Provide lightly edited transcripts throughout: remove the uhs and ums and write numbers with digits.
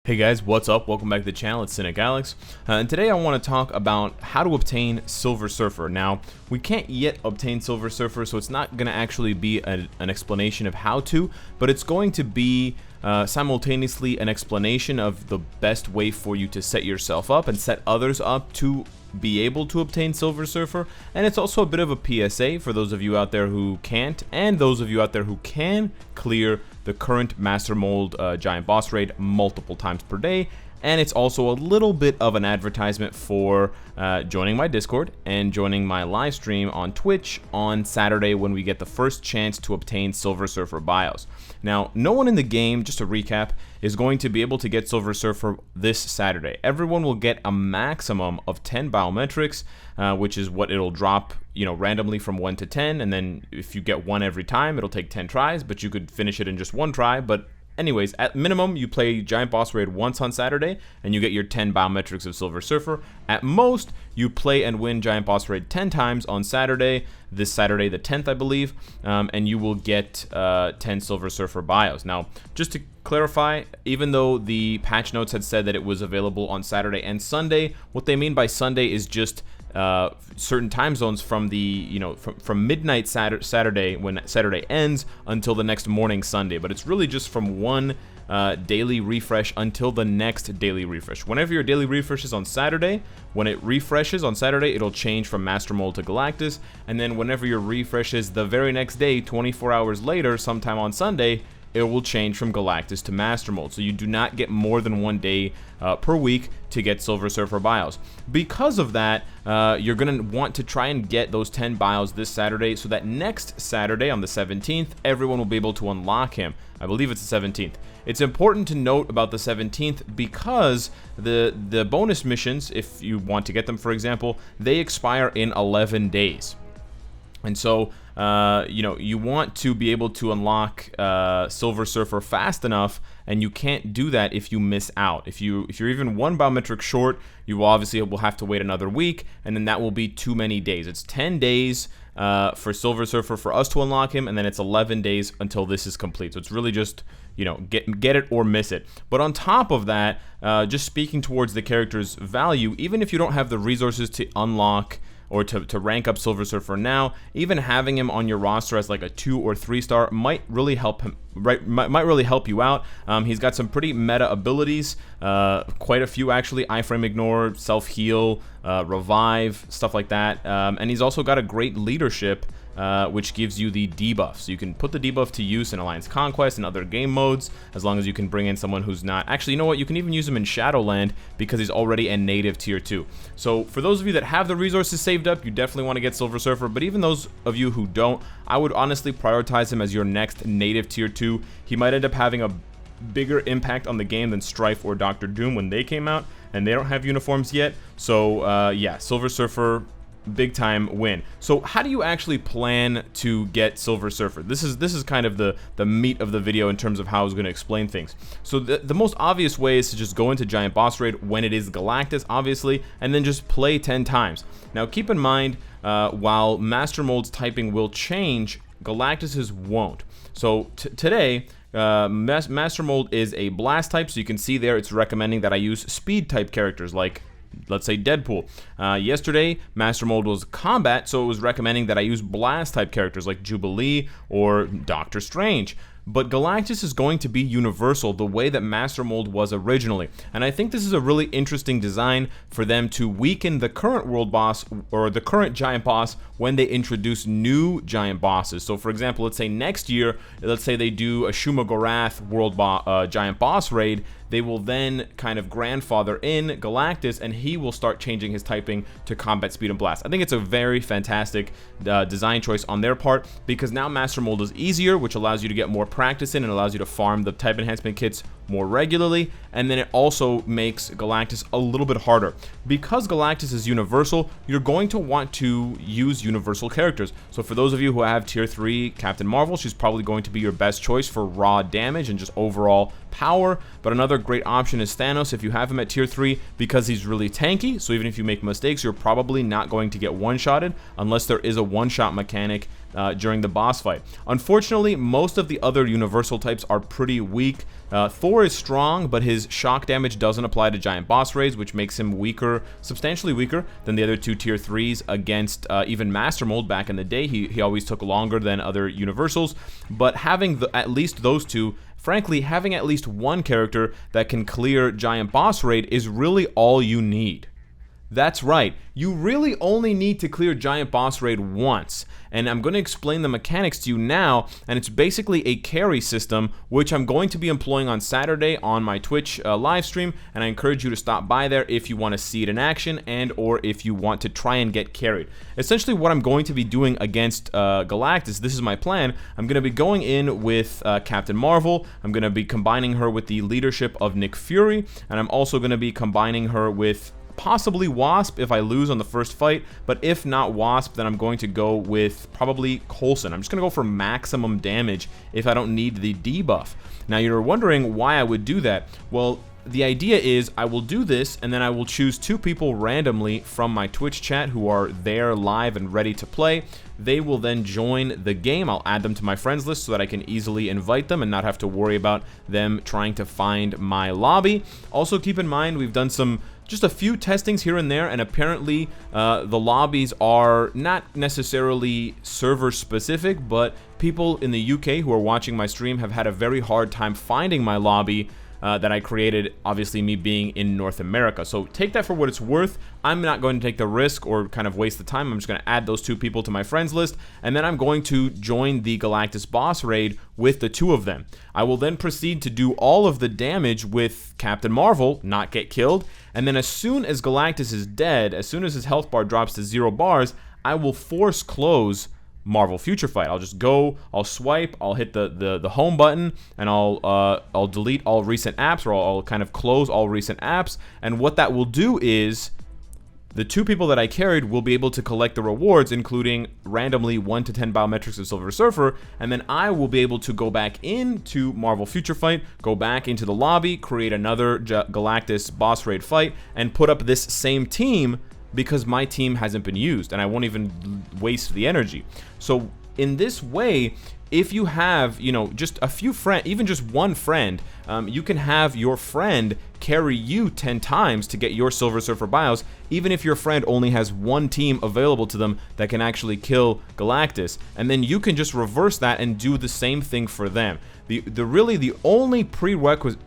Hey guys, what's up? Welcome back to the channel. It's Cynicalex, and today I want to talk about how to obtain Silver Surfer. Now, we can't yet obtain Silver Surfer, so it's not going to actually be an explanation of how to, but it's going to be simultaneously an explanation of the best way for you to set yourself up and set others up to be able to obtain Silver Surfer. And it's also a bit of a PSA for those of you out there who can't, and those of you out there who can clear the current Master Mold Giant Boss Raid multiple times per day. And it's also a little bit of an advertisement for joining my Discord and joining my live stream on Twitch on Saturday when we get the first chance to obtain Silver Surfer bios. Now, no one in the game, just to recap, is going to be able to get Silver Surfer this Saturday. Everyone will get a maximum of 10 biometrics, which is what it'll drop, randomly from 1 to 10, and then if you get one every time, it'll take 10 tries, but you could finish it in just one try. But anyways, at minimum, you play Giant Boss Raid once on Saturday, and you get your 10 biometrics of Silver Surfer. At most, you play and win Giant Boss Raid 10 times on Saturday, this Saturday the 10th, I believe, and you will get 10 Silver Surfer bios. Now, just to clarify, even though the patch notes had said that it was available on Saturday and Sunday, what they mean by Sunday is just certain time zones from the from midnight Saturday when Saturday ends until the next morning Sunday, but it's really just from one daily refresh until the next daily refresh. Whenever your daily refresh is on Saturday, when it refreshes on Saturday, it'll change from Master Mold to Galactus, and then whenever your refresh is the very next day, 24 hours later, sometime on Sunday, it will change from Galactus to Master Mold. So you do not get more than one day per week to get Silver Surfer bios. Because of that, you're going to want to try and get those 10 bios this Saturday, so that next Saturday on the 17th, everyone will be able to unlock him. I believe it's the 17th. It's important to note about the 17th because the bonus missions, if you want to get them, for example, they expire in 11 days. And so, you want to be able to unlock Silver Surfer fast enough, and you can't do that if you miss out. If you're even one biometric short, you obviously will have to wait another week, and then that will be too many days. It's 10 days for Silver Surfer for us to unlock him, and then it's 11 days until this is complete. So it's really just, get it or miss it. But on top of that, just speaking towards the character's value, even if you don't have the resources to unlock or to rank up Silver Surfer now, even having him on your roster as like a 2 or 3 star might really help him. Might really help you out. He's got some pretty meta abilities, quite a few actually. Iframe Ignore, Self Heal, Revive, stuff like that. And he's also got a great leadership, which gives you the debuff. So you can put the debuff to use in Alliance Conquest and other game modes, as long as you can bring in someone who's not. Actually, you know what? You can even use him in Shadowland because he's already a native tier 2. So for those of you that have the resources saved up, you definitely want to get Silver Surfer. But even those of you who don't, I would honestly prioritize him as your next native tier 2. He might end up having a bigger impact on the game than Strife or Dr. Doom when they came out, and they don't have uniforms yet. So yeah, Silver Surfer, big time win. So how do you actually plan to get Silver Surfer? This is kind of the meat of the video in terms of how I was going to explain things. So the most obvious way is to just go into Giant Boss Raid when it is Galactus, obviously, and then just play 10 times. Now keep in mind, while Master Mold's typing will change, Galactus's won't. So today, Master Mold is a blast type, so you can see there it's recommending that I use speed type characters like, let's say, Deadpool. Yesterday, Master Mold was combat, so it was recommending that I use blast type characters like Jubilee or Doctor Strange. But Galactus is going to be universal the way that Master Mold was originally. And I think this is a really interesting design for them to weaken the current world boss or the current giant boss when they introduce new giant bosses. So for example, let's say next year, let's say they do a Shuma Gorath giant boss raid, they will then kind of grandfather in Galactus, and he will start changing his typing to combat speed and blast. I think it's a very fantastic design choice on their part, because now Master Mold is easier, which allows you to get more practice in and allows you to farm the type enhancement kits more regularly, and then it also makes Galactus a little bit harder. Because Galactus is universal, you're going to want to use universal characters. So for those of you who have tier 3 Captain Marvel, she's probably going to be your best choice for raw damage and just overall power. But another great option is Thanos if you have him at tier 3, because he's really tanky, so even if you make mistakes, you're probably not going to get one-shotted unless there is a one-shot mechanic during the boss fight. Unfortunately, most of the other universal types are pretty weak. Thor Thor is strong, but his shock damage doesn't apply to giant boss raids, which makes him weaker, substantially weaker than the other two tier 3s against even Master Mold back in the day. He always took longer than other universals, but having at least those two, frankly, having at least one character that can clear giant boss raid is really all you need. That's right, you really only need to clear giant boss raid once, and I'm going to explain the mechanics to you now, and it's basically a carry system which I'm going to be employing on Saturday on my Twitch live stream, and I encourage you to stop by there if you want to see it in action and or if you want to try and get carried. Essentially what I'm going to be doing against Galactus, this is my plan, I'm going to be going in with Captain Marvel, I'm going to be combining her with the leadership of Nick Fury, and I'm also going to be combining her with possibly Wasp if I lose on the first fight, but if not Wasp, then I'm going to go with probably Coulson. I'm just going to go for maximum damage if I don't need the debuff. Now you're wondering why I would do that. Well, the idea is I will do this and then I will choose 2 people randomly from my Twitch chat who are there live and ready to play. They will then join the game. I'll add them to my friends list so that I can easily invite them and not have to worry about them trying to find my lobby. Also keep in mind we've done just a few testings here and there, and apparently the lobbies are not necessarily server specific, but people in the UK who are watching my stream have had a very hard time finding my lobby that I created, obviously me being in North America. So take that for what it's worth. I'm not going to take the risk or kind of waste the time. I'm just going to add those 2 people to my friends list, and then I'm going to join the Galactus boss raid with the 2 of them. I will then proceed to do all of the damage with Captain Marvel, not get killed, and then as soon as Galactus is dead, as soon as his health bar drops to 0 bars, I will force close Marvel Future Fight. I'll just go, I'll swipe, I'll hit the home button, and I'll delete all recent apps, or I'll kind of close all recent apps, and what that will do is the 2 people that I carried will be able to collect the rewards, including randomly 1 to 10 biometrics of Silver Surfer, and then I will be able to go back into Marvel Future Fight, go back into the lobby, create another Galactus boss raid fight, and put up this same team because my team hasn't been used, and I won't even waste the energy. So in this way, if you have, you know, just a few friends, even just one friend, you can have your friend carry you 10 times to get your Silver Surfer bios, even if your friend only has 1 team available to them that can actually kill Galactus, and then you can just reverse that and do the same thing for them. Really the only prerequisite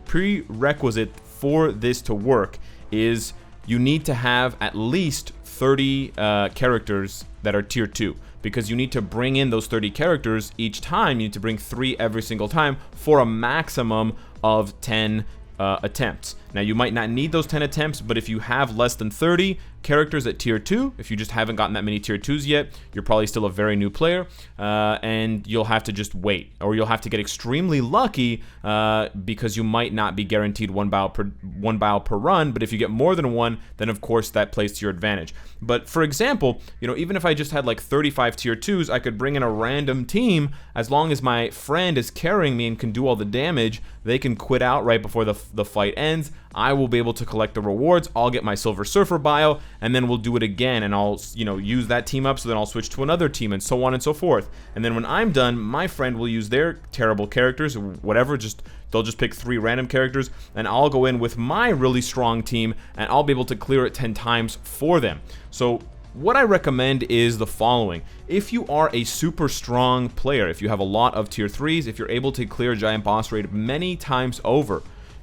for this to work is you need to have at least 30 characters that are tier 2, because you need to bring in those 30 characters each time. You need to bring 3 every single time for a maximum of 10 attempts. Now you might not need those 10 attempts, but if you have less than 30 characters at tier 2, if you just haven't gotten that many tier 2s yet, you're probably still a very new player, and you'll have to just wait, or you'll have to get extremely lucky because you might not be guaranteed one bio per run, but if you get more than 1, then of course that plays to your advantage. But for example, you know, even if I just had like 35 tier 2s, I could bring in a random team. As long as my friend is carrying me and can do all the damage, they can quit out right before the fight ends. I will be able to collect the rewards, I'll get my Silver Surfer bio, and then we'll do it again, and I'll, you know, use that team up, so then I'll switch to another team, and so on and so forth. And then when I'm done, my friend will use their terrible characters, or whatever, they'll just pick 3 random characters, and I'll go in with my really strong team, and I'll be able to clear it 10 times for them. So what I recommend is the following. If you are a super strong player, if you have a lot of tier 3s, if you're able to clear giant boss raid many times over,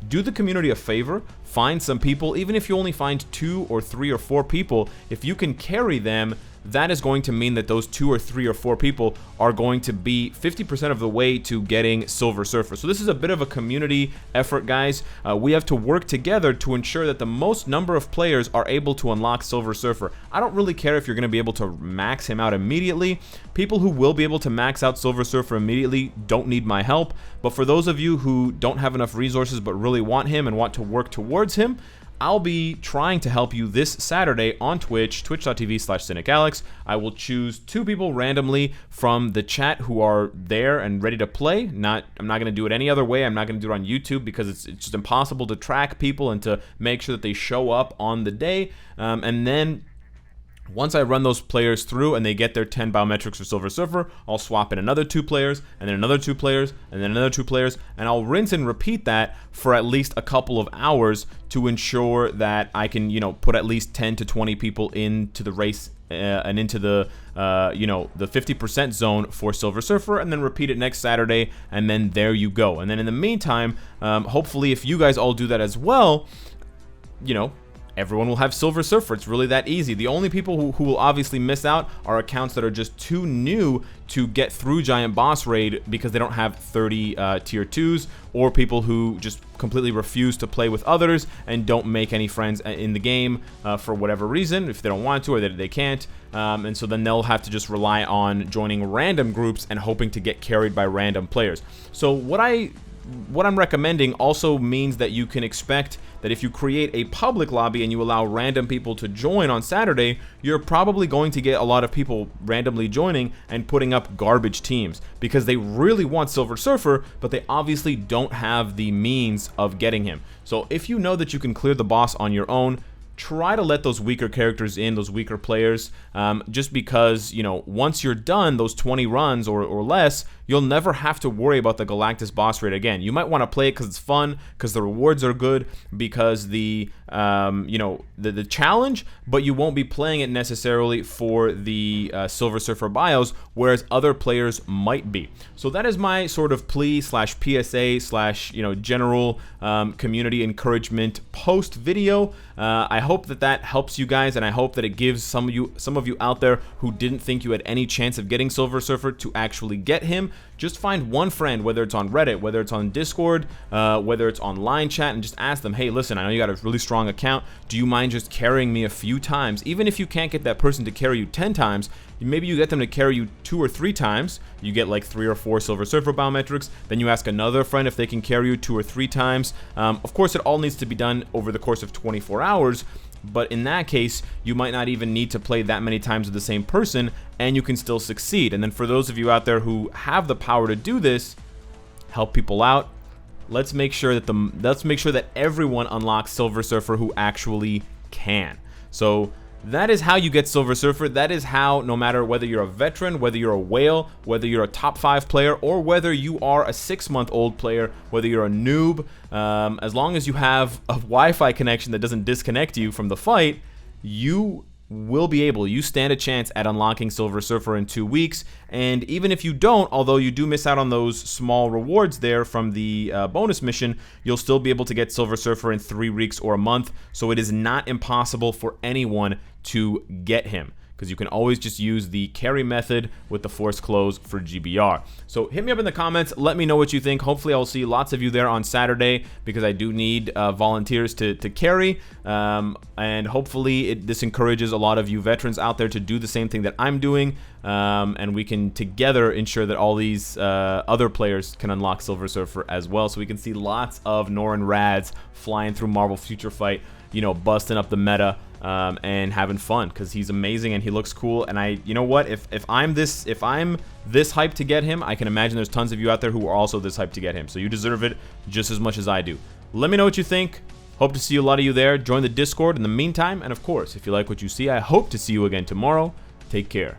do the community a favor, find some people, even if you only find 2 or 3 or 4 people, if you can carry them, that is going to mean that those 2 or 3 or 4 people are going to be 50% of the way to getting Silver Surfer. So this is a bit of a community effort, guys. We have to work together to ensure that the most number of players are able to unlock Silver Surfer. I don't really care if you're going to be able to max him out immediately. People who will be able to max out Silver Surfer immediately don't need my help. But for those of you who don't have enough resources but really want him and want to work towards him, I'll be trying to help you this Saturday on Twitch, twitch.tv/Cynicalex. I will choose 2 people randomly from the chat who are there and ready to play. I'm not going to do it any other way. I'm not going to do it on YouTube because it's just impossible to track people and to make sure that they show up on the day. And then Once I run those players through and they get their 10 biometrics for Silver Surfer, I'll swap in another 2 players, and then another 2 players, and then another 2 players, and I'll rinse and repeat that for at least a couple of hours to ensure that I can, put at least 10 to 20 people into the race and into the, the 50% zone for Silver Surfer, and then repeat it next Saturday, and then there you go. And then in the meantime, hopefully if you guys all do that as well, everyone will have Silver Surfer. It's really that easy. The only people who will obviously miss out are accounts that are just too new to get through Giant Boss Raid because they don't have 30 tier 2s, or people who just completely refuse to play with others and don't make any friends in the game for whatever reason, if they don't want to or that they can't. And so then they'll have to just rely on joining random groups and hoping to get carried by random players. So what I'm recommending also means that you can expect that if you create a public lobby and you allow random people to join on Saturday, you're probably going to get a lot of people randomly joining and putting up garbage teams because they really want Silver Surfer, but they obviously don't have the means of getting him. So if you know that you can clear the boss on your own, try to let those weaker characters in, those weaker players, just because, once you're done those 20 runs or less, you'll never have to worry about the Galactus boss raid again. You might want to play it because it's fun, because the rewards are good, because the challenge, but you won't be playing it necessarily for the Silver Surfer bios, whereas other players might be. So that is my sort of plea / PSA / general community encouragement post video. I hope that helps you guys, and I hope that it gives some of you out there who didn't think you had any chance of getting Silver Surfer to actually get him. Just find one friend, whether it's on Reddit, whether it's on Discord, whether it's online chat, and just ask them, hey, listen, I know you got a really strong account. Do you mind just carrying me a few times? Even if you can't get that person to carry you 10 times, maybe you get them to carry you 2 or 3 times. You get like 3 or 4 Silver Surfer biometrics. Then you ask another friend if they can carry you 2 or 3 times. Of course, it all needs to be done over the course of 24 hours. But in that case, you might not even need to play that many times with the same person, and you can still succeed. And then for those of you out there who have the power to do this, help people out. Let's make sure that everyone unlocks Silver Surfer who actually can. So that is how you get Silver Surfer. That is how, no matter whether you're a veteran, whether you're a whale, whether you're a top 5 player, or whether you are a 6-month-old player, whether you're a noob, as long as you have a Wi-Fi connection that doesn't disconnect you from the fight, you stand a chance at unlocking Silver Surfer in 2 weeks. And even if you don't, although you do miss out on those small rewards there from the bonus mission, you'll still be able to get Silver Surfer in 3 weeks or a month. So it is not impossible for anyone to get him, because you can always just use the carry method with the force close for GBR. So hit me up in the comments, let me know what you think. Hopefully I'll see lots of you there on Saturday, because I do need volunteers to carry, and hopefully this encourages a lot of you veterans out there to do the same thing that I'm doing, and we can together ensure that all these other players can unlock Silver Surfer as well, so we can see lots of Norrin Rads flying through Marvel Future Fight, busting up the meta, and having fun, because he's amazing and he looks cool. And you know what, if I'm this hyped to get him, I can imagine there's tons of you out there who are also this hyped to get him, so you deserve it just as much as I do. Let me know what you think. Hope to see a lot of you there. Join the Discord in the meantime, and of course, if you like what you see, I hope to see you again tomorrow. Take care.